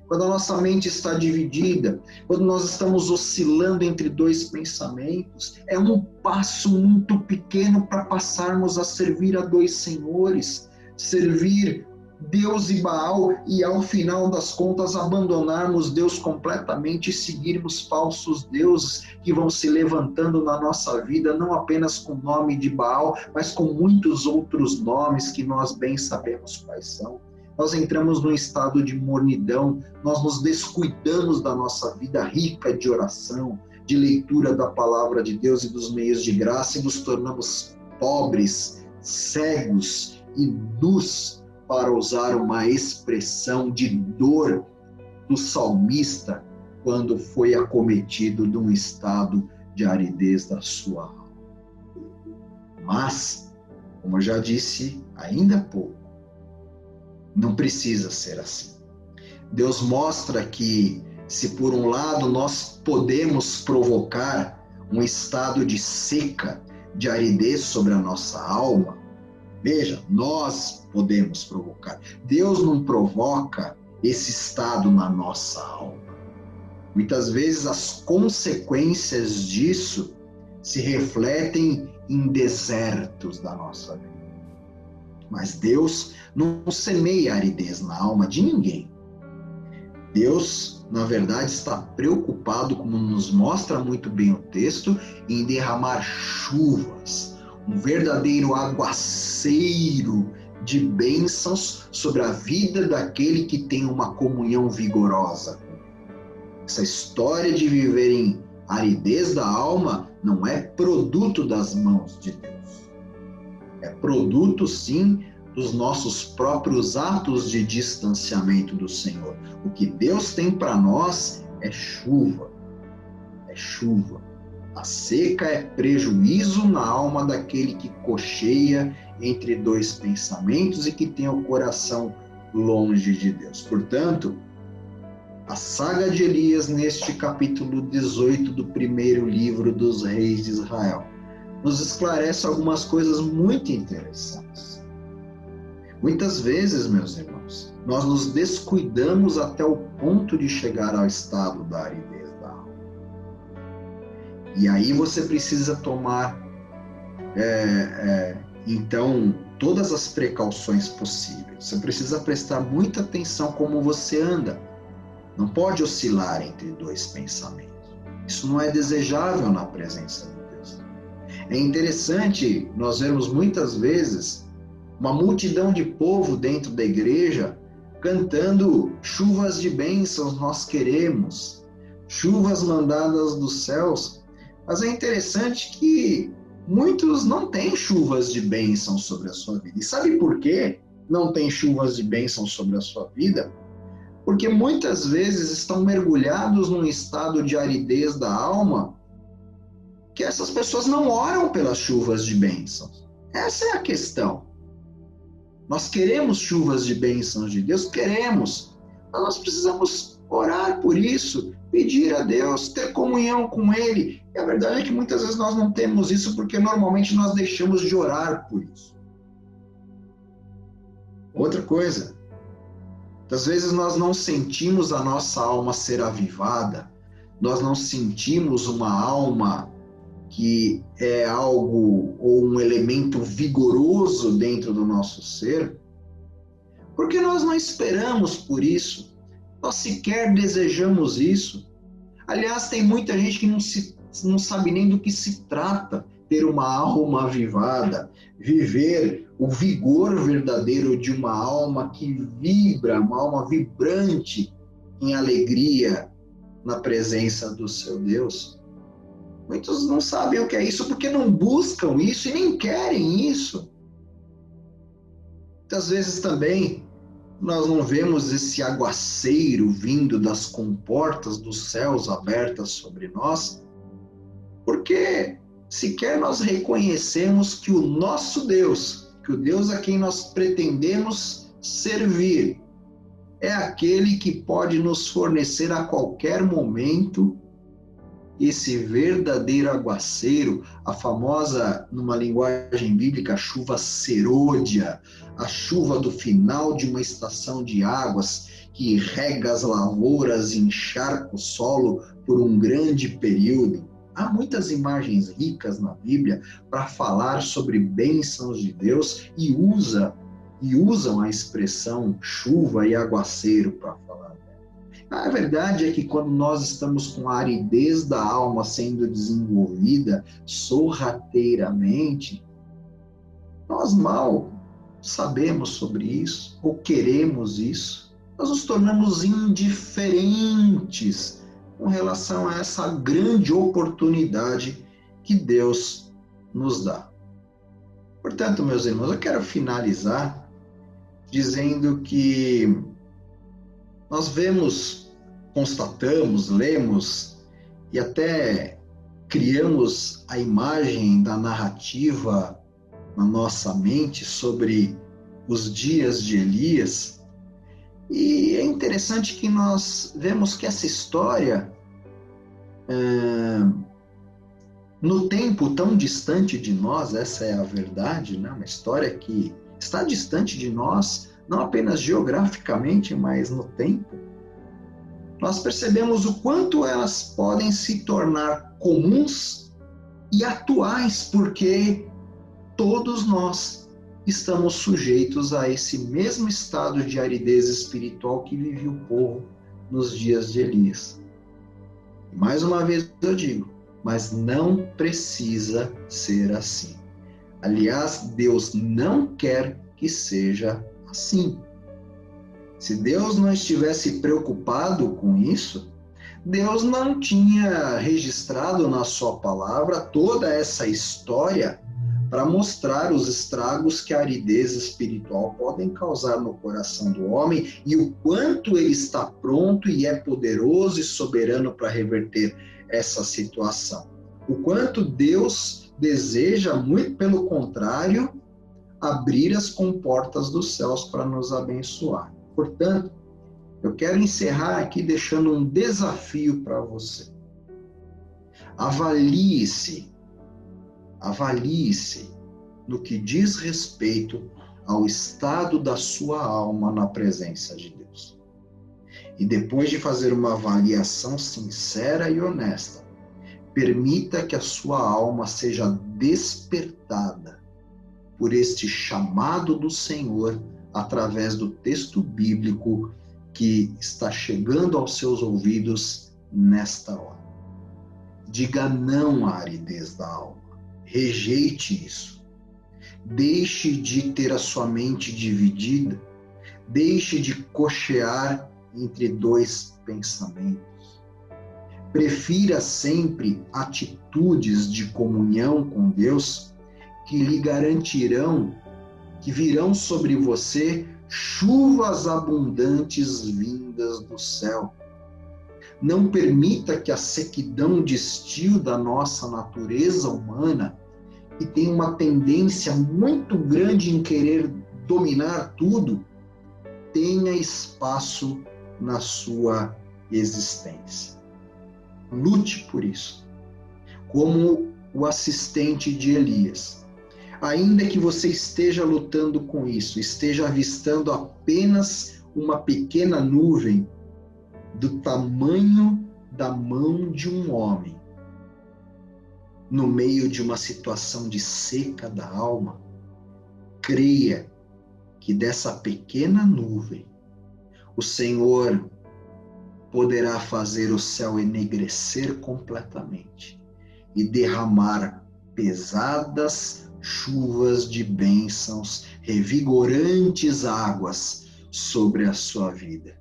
Quando a nossa mente está dividida, quando nós estamos oscilando entre dois pensamentos, é um passo muito pequeno para passarmos a servir a dois senhores, servir Deus e Baal, e ao final das contas abandonarmos Deus completamente e seguirmos falsos deuses que vão se levantando na nossa vida, não apenas com o nome de Baal, mas com muitos outros nomes que nós bem sabemos quais são. Nós entramos num estado de mornidão, nós nos descuidamos da nossa vida rica de oração, de leitura da palavra de Deus e dos meios de graça, e nos tornamos pobres, cegos e nus, para usar uma expressão de dor do salmista quando foi acometido de um estado de aridez da sua alma. Mas, como eu já disse ainda há pouco, não precisa ser assim. Deus mostra que, se por um lado nós podemos provocar um estado de seca, de aridez sobre a nossa alma, veja, nós podemos provocar. Deus não provoca esse estado na nossa alma. Muitas vezes as consequências disso se refletem em desertos da nossa vida. Mas Deus não semeia aridez na alma de ninguém. Deus, na verdade, está preocupado, como nos mostra muito bem o texto, em derramar chuvas, um verdadeiro aguaceiro de bênçãos sobre a vida daquele que tem uma comunhão vigorosa. Essa história de viver em aridez da alma não é produto das mãos de Deus. É produto, sim, dos nossos próprios atos de distanciamento do Senhor. O que Deus tem para nós é chuva. É chuva. A seca é prejuízo na alma daquele que cocheia entre dois pensamentos e que tem o coração longe de Deus. Portanto, a saga de Elias, neste capítulo 18 do primeiro livro dos Reis de Israel, nos esclarece algumas coisas muito interessantes. Muitas vezes, meus irmãos, nós nos descuidamos até o ponto de chegar ao estado da aridez da alma. E aí você precisa tomar, então, todas as precauções possíveis. Você precisa prestar muita atenção como você anda. Não pode oscilar entre dois pensamentos. Isso não é desejável na presença de Deus. É interessante nós vermos muitas vezes uma multidão de povo dentro da igreja cantando chuvas de bênçãos nós queremos, chuvas mandadas dos céus. Mas é interessante que muitos não têm chuvas de bênção sobre a sua vida. E sabe por quê não tem chuvas de bênção sobre a sua vida? Porque muitas vezes estão mergulhados num estado de aridez da alma, que essas pessoas não oram pelas chuvas de bênçãos. Essa é a questão. Nós queremos chuvas de bênçãos de Deus? Queremos. Mas nós precisamos orar por isso, pedir a Deus, ter comunhão com Ele. E a verdade é que muitas vezes nós não temos isso porque normalmente nós deixamos de orar por isso. Outra coisa, muitas vezes nós não sentimos a nossa alma ser avivada, nós não sentimos uma alma que é algo ou um elemento vigoroso dentro do nosso ser, porque nós não esperamos por isso, nós sequer desejamos isso. Aliás, tem muita gente que não sabe nem do que se trata, ter uma alma avivada, viver o vigor verdadeiro de uma alma que vibra, uma alma vibrante em alegria na presença do seu Deus. Muitos não sabem o que é isso porque não buscam isso e nem querem isso. Muitas vezes também nós não vemos esse aguaceiro vindo das comportas dos céus abertas sobre nós, porque sequer nós reconhecemos que o nosso Deus, que o Deus a quem nós pretendemos servir, é aquele que pode nos fornecer a qualquer momento esse verdadeiro aguaceiro, a famosa, numa linguagem bíblica, chuva serôdia, a chuva do final de uma estação de águas que rega as lavouras e encharca o solo por um grande período. Há muitas imagens ricas na Bíblia para falar sobre bênçãos de Deus e usam a expressão chuva e aguaceiro para falar. A verdade é que quando nós estamos com a aridez da alma sendo desenvolvida sorrateiramente, nós mal sabemos sobre isso ou queremos isso. Nós nos tornamos indiferentes com relação a essa grande oportunidade que Deus nos dá. Portanto, meus irmãos, eu quero finalizar dizendo que nós vemos, constatamos, lemos e até criamos a imagem da narrativa na nossa mente sobre os dias de Elias. E é interessante que nós vemos que essa história, no tempo tão distante de nós, essa é a verdade, né? Uma história que está distante de nós, não apenas geograficamente, mas no tempo, nós percebemos o quanto elas podem se tornar comuns e atuais, porque todos nós estamos sujeitos a esse mesmo estado de aridez espiritual que vivia o povo nos dias de Elias. E mais uma vez eu digo, mas não precisa ser assim. Aliás, Deus não quer que seja assim. Se Deus não estivesse preocupado com isso, Deus não tinha registrado na sua palavra toda essa história para mostrar os estragos que a aridez espiritual podem causar no coração do homem e o quanto ele está pronto e é poderoso e soberano para reverter essa situação. O quanto Deus deseja, muito pelo contrário, abrir as comportas dos céus para nos abençoar. Portanto, eu quero encerrar aqui deixando um desafio para você. Avalie-se no que diz respeito ao estado da sua alma na presença de Deus. E depois de fazer uma avaliação sincera e honesta, permita que a sua alma seja despertada por este chamado do Senhor através do texto bíblico que está chegando aos seus ouvidos nesta hora. Diga não à aridez da alma. Rejeite isso. Deixe de ter a sua mente dividida. Deixe de cochear entre dois pensamentos. Prefira sempre atitudes de comunhão com Deus que lhe garantirão que virão sobre você chuvas abundantes vindas do céu. Não permita que a sequidão de estio da nossa natureza humana, que tem uma tendência muito grande em querer dominar tudo, tenha espaço na sua existência. Lute por isso. Como o assistente de Elias. Ainda que você esteja lutando com isso, esteja avistando apenas uma pequena nuvem do tamanho da mão de um homem, no meio de uma situação de seca da alma, creia que dessa pequena nuvem o Senhor poderá fazer o céu enegrecer completamente e derramar pesadas chuvas de bênçãos, revigorantes águas sobre a sua vida.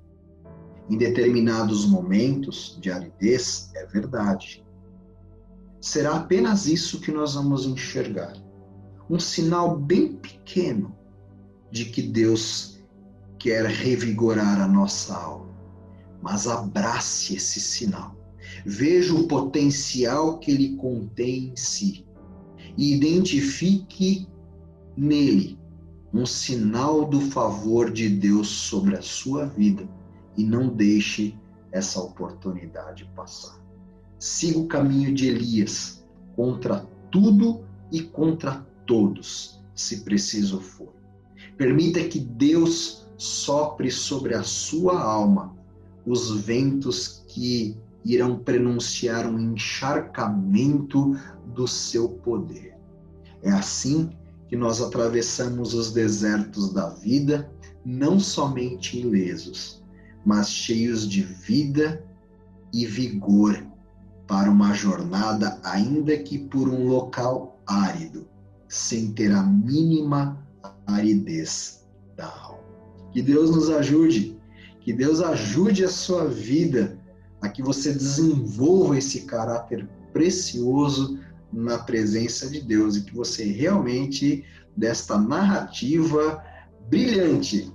Em determinados momentos de aridez, é verdade. Será apenas isso que nós vamos enxergar. Um sinal bem pequeno de que Deus quer revigorar a nossa alma. Mas abrace esse sinal. Veja o potencial que ele contém em si e identifique nele um sinal do favor de Deus sobre a sua vida e não deixe essa oportunidade passar. Siga o caminho de Elias contra tudo e contra todos, se preciso for. Permita que Deus sopre sobre a sua alma os ventos que irão prenunciar um encharcamento do seu poder. É assim que nós atravessamos os desertos da vida, não somente ilesos, mas cheios de vida e vigor para uma jornada, ainda que por um local árido, sem ter a mínima aridez da alma. Que Deus nos ajude, que Deus ajude a sua vida a que você desenvolva esse caráter precioso na presença de Deus e que você realmente, desta narrativa brilhante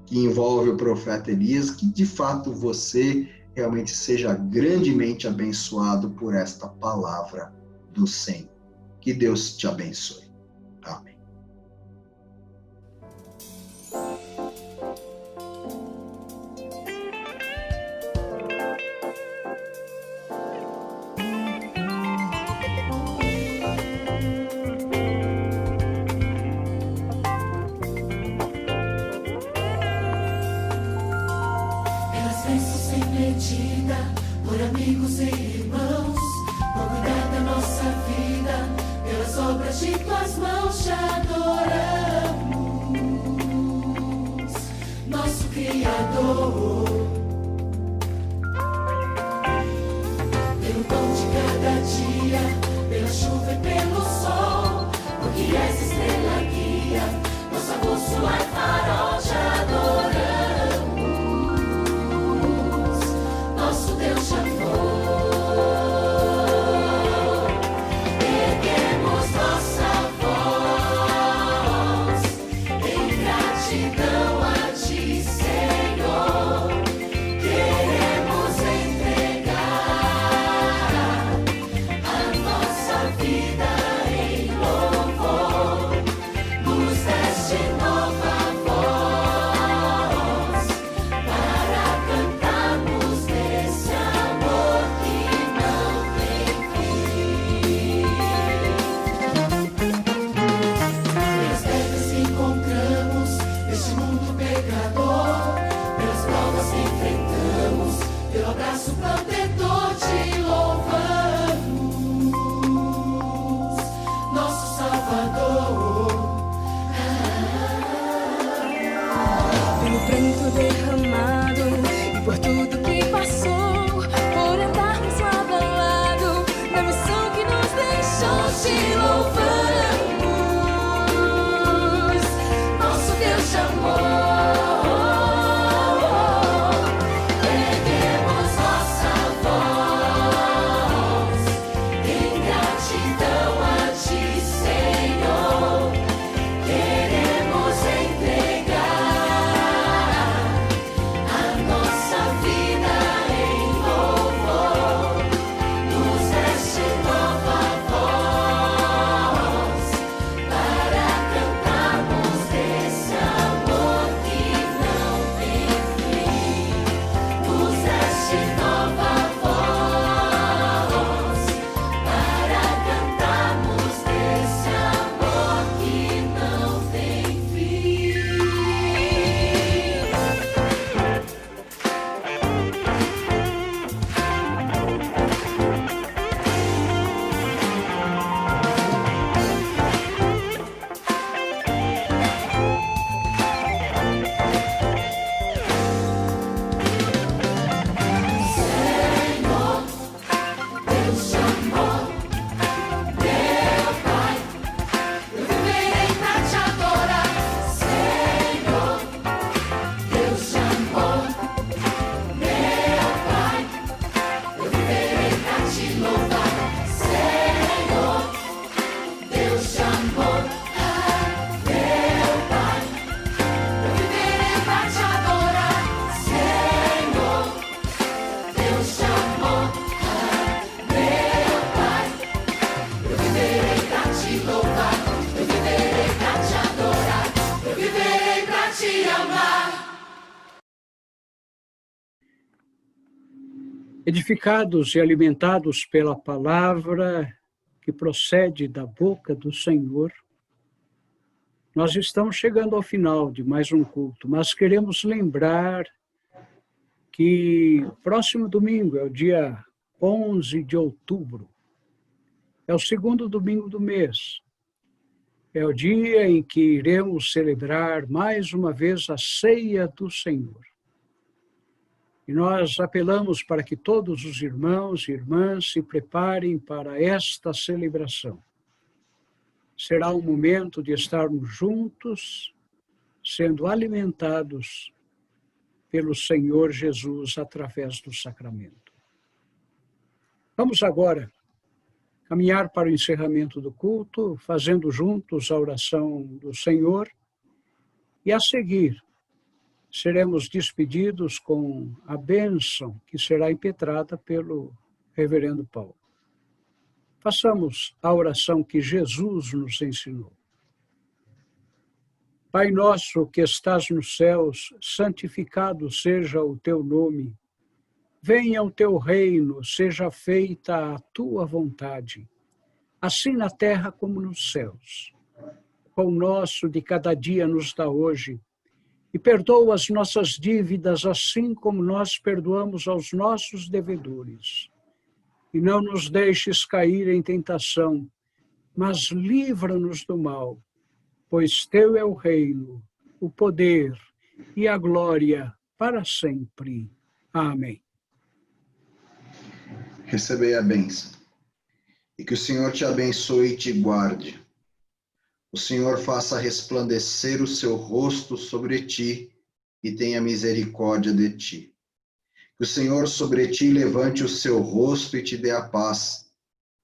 que envolve o profeta Elias, que de fato você realmente seja grandemente abençoado por esta palavra do Senhor. Que Deus te abençoe. Amém. Por amigos e irmãos, por cuidar da nossa vida, pelas obras de tuas mãos te adoramos, nosso Criador. Pelo pão de cada dia, pela chuva e pelo sol, porque és estrela guia, nossa bússola e farol te adoramos. Deus de amor, erguemos nossa voz em gratidão a ti, Senhor. edificados e alimentados pela palavra que procede da boca do Senhor, nós estamos chegando ao final de mais um culto, mas queremos lembrar que próximo domingo é o dia 11 de outubro, é o segundo domingo do mês, é o dia em que iremos celebrar mais uma vez a ceia do Senhor. E nós apelamos para que todos os irmãos e irmãs se preparem para esta celebração. Será um momento de estarmos juntos, sendo alimentados pelo Senhor Jesus através do sacramento. Vamos agora caminhar para o encerramento do culto, fazendo juntos a oração do Senhor, e a seguir seremos despedidos com a bênção que será impetrada pelo reverendo Paulo. Façamos a oração que Jesus nos ensinou. Pai nosso que estás nos céus, santificado seja o teu nome. Venha o teu reino, seja feita a tua vontade, assim na terra como nos céus. O pão nosso de cada dia nos dá hoje, e perdoa as nossas dívidas, assim como nós perdoamos aos nossos devedores. E não nos deixes cair em tentação, mas livra-nos do mal, pois teu é o reino, o poder e a glória para sempre. Amém. Recebei a bênção. E que o Senhor te abençoe e te guarde. O Senhor faça resplandecer o seu rosto sobre ti e tenha misericórdia de ti. Que o Senhor sobre ti levante o seu rosto e te dê a paz.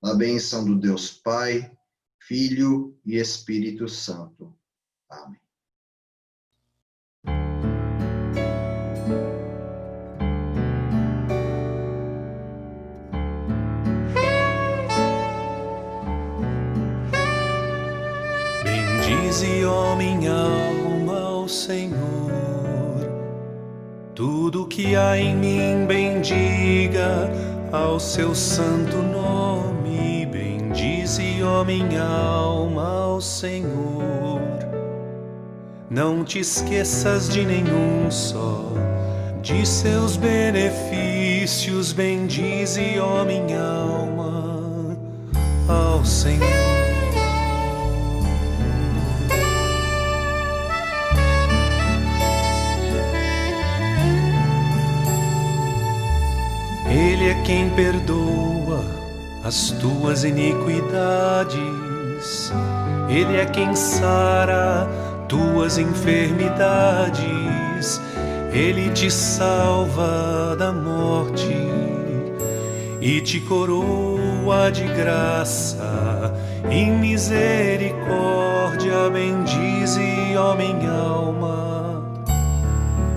A bênção do Deus Pai, Filho e Espírito Santo. Amém. Bendize, ó minha alma, ao Senhor. Tudo que há em mim, bendiga ao seu santo nome. Bendize, ó minha alma, ao Senhor. Não te esqueças de nenhum só de seus benefícios. Bendize, ó minha alma, ao Senhor. Ele é quem perdoa as tuas iniquidades. Ele é quem sara tuas enfermidades. Ele te salva da morte e te coroa de graça e misericórdia. Bendize, ó minha alma,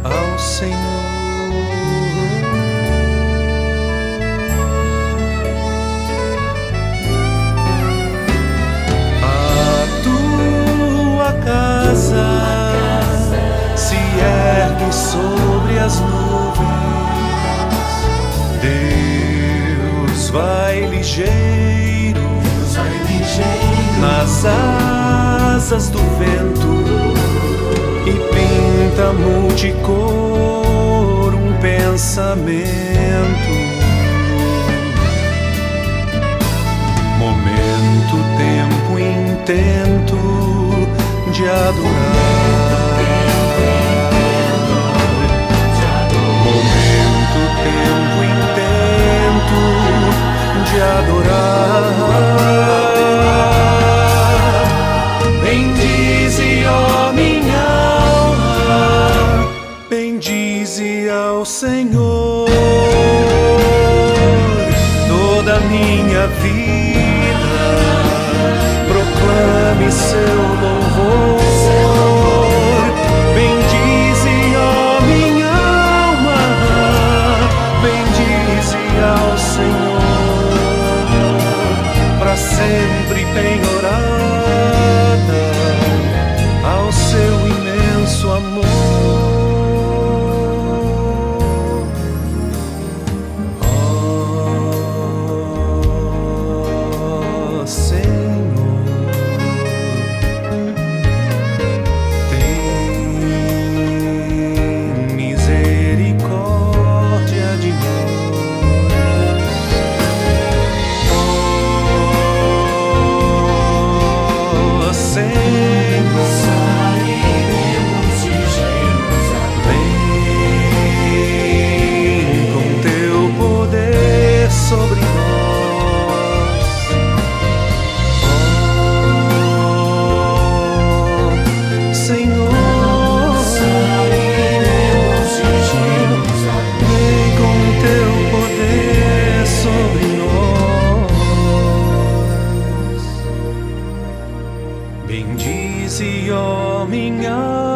ao Senhor. Casa se ergue sobre as nuvens. Deus vai ligeiro nas asas do vento e pinta multicor um pensamento. Momento, tempo, intento de adorar. Momento, tempo, intento de adorar. Bendize, ó minha alma, bendize ao Senhor. Toda a minha vida proclame seu louvor. Bendize, ó minha alma, bendize ao Senhor, para sempre penhorada ao seu imenso amor. Bendize, ó minha